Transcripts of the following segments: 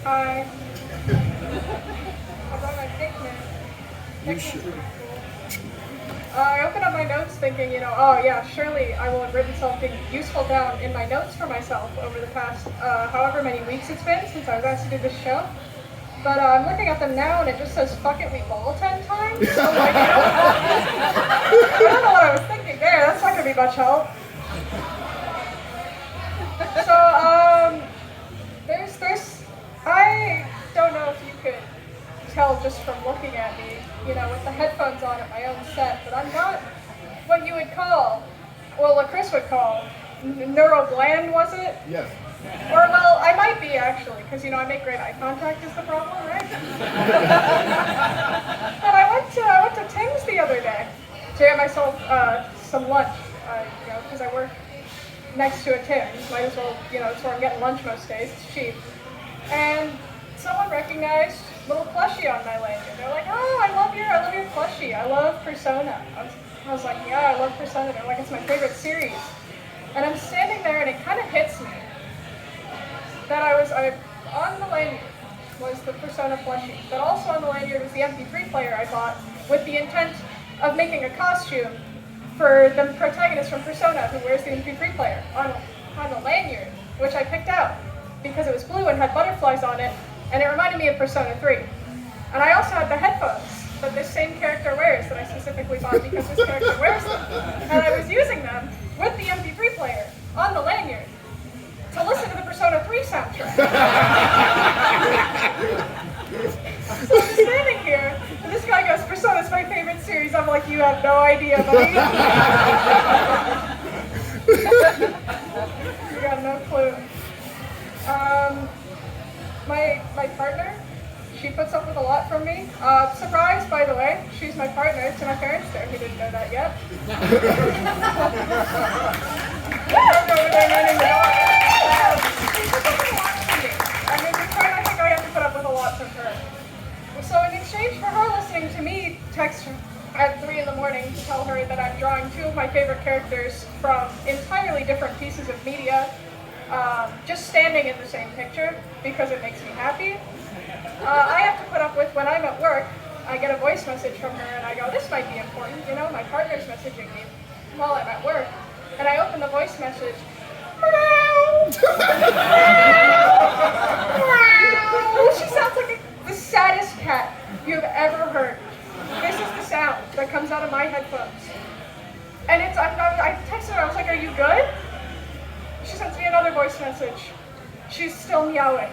Hi. I brought my picnic. You should. I opened up my notes thinking, oh yeah, surely I will have written something useful down in my notes for myself over the past however many weeks it's been since I was asked to do this show. But I'm looking at them now and it just says, fuck it, we ball 10 times. So like, I don't know what I was thinking there. That's not going to be much help. So, I don't know if you could tell just from looking at me, with the headphones on at my own set, but I'm not what you would call, well, what Chris would call, neurobland, was it? Yes. Or, well, I might be actually, because, I make great eye contact is the problem, right? And I went to Tim's the other day to get myself some lunch, because I work next to a Tim's. Might as well, it's where I'm getting lunch most days. It's cheap. And someone recognized little plushie on my lanyard. They're like, oh, I love your plushie. I love Persona. I was like, yeah, I love Persona. They're like, it's my favorite series. And I'm standing there and it kind of hits me that on the lanyard was the Persona plushie, but also on the lanyard was the MP3 player I bought with the intent of making a costume for the protagonist from Persona who wears the MP3 player on the lanyard, which I picked out because it was blue and had butterflies on it, and it reminded me of Persona 3. And I also had the headphones that this same character wears that I specifically bought because this character wears them. And I was using them with the MP3 player on the lanyard to listen to the Persona 3 soundtrack. So I'm standing here, and this guy goes, Persona's my favorite series. I'm like, you have no idea, buddy. You got no clue. My partner, she puts up with a lot from me. Surprise, by the way, she's my partner to my parents there who didn't know that yet. I'm over there manning the dog. She puts up with a lot from me. I mean, in turn, I think I have to put up with a lot from her. So in exchange for her listening to me text at 3 in the morning to tell her that I'm drawing two of my favorite characters from entirely different pieces of media, just standing in the same picture because it makes me happy. I have to put up with when I'm at work, I get a voice message from her and I go, this might be important, my partner's messaging me while I'm at work. And I open the voice message, she sounds like the saddest cat you have ever heard. This is the sound that comes out of my headphones. And I texted her, I was like, are you good? She sends me another voice message. She's still meowing.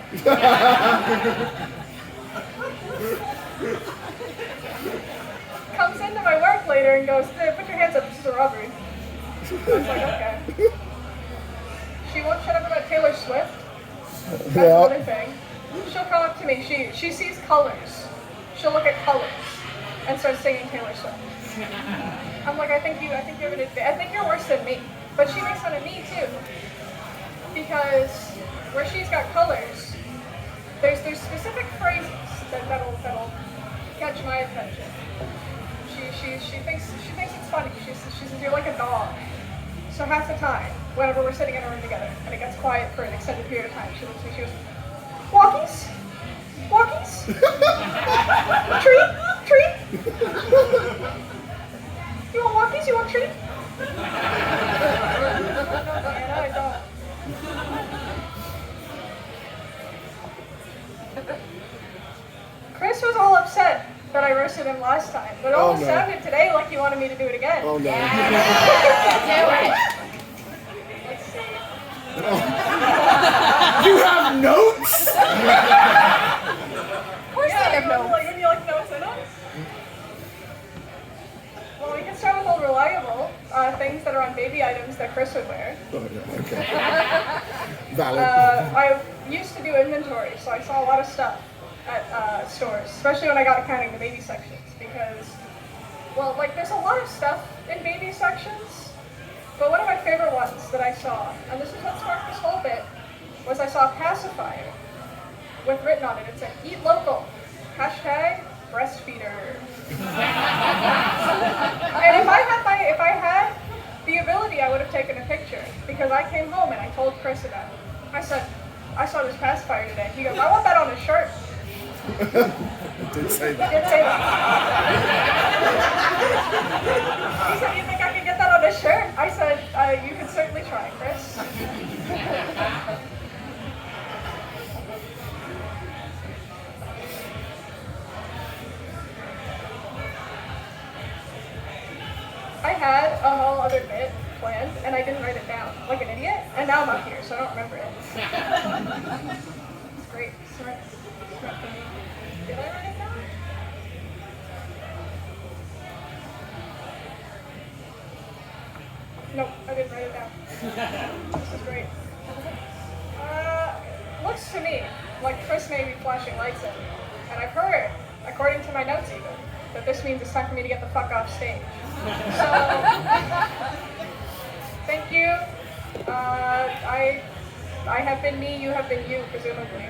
Comes into my work later and goes, hey, put your hands up, this is a robbery. I was like, okay. She won't shut up about Taylor Swift. That's another thing. She'll come up to me, she sees colors. She'll look at colors and start singing Taylor Swift. I'm like, I think you're worse than me. But she makes fun of me too. Because where she's got colors, there's specific phrases that'll catch my attention. She thinks it's funny. She says you're like a dog. So half the time, whenever we're sitting in a room together and it gets quiet for an extended period of time, she looks at me, she goes, walkies? Walkies? Treat? You want walkies? You want treat? No, I don't. Chris was all upset that I roasted him last time, but it almost sounded today like he wanted me to do it again. Oh no. Let's see. You have notes? Of course I have notes. Would you like notes in them? Well, we can start with all reliable things that are on baby items that Chris would wear. Oh, yeah, okay. Valid. I used to do inventory, so I saw a lot of stuff at stores, especially when I got accounting the baby sections, because, well, there's a lot of stuff in baby sections, but one of my favorite ones that I saw, and this is what sparked this whole bit, was I saw a pacifier with written on it, it said, eat local, #breastfeeder. And if I had the ability, I would have taken a picture, because I came home and I told Chris about it. I said, I saw this pacifier today. He goes, I want that on a shirt. Did say He that. did say that. He said, you think I could get that on a shirt? I said, you can certainly try, Chris. I had a whole other bit planned, and I didn't write it down, like an idiot, and now I'm up here, so I don't remember it. It's great. Smart for me. Did I write it down? Nope, I didn't write it down. This is great. Looks to me like Chris may be flashing lights at me, and I've heard, according to my notes even, that this means it's time for me to get the fuck off stage. So, thank you. I have been me, you have been you, presumably.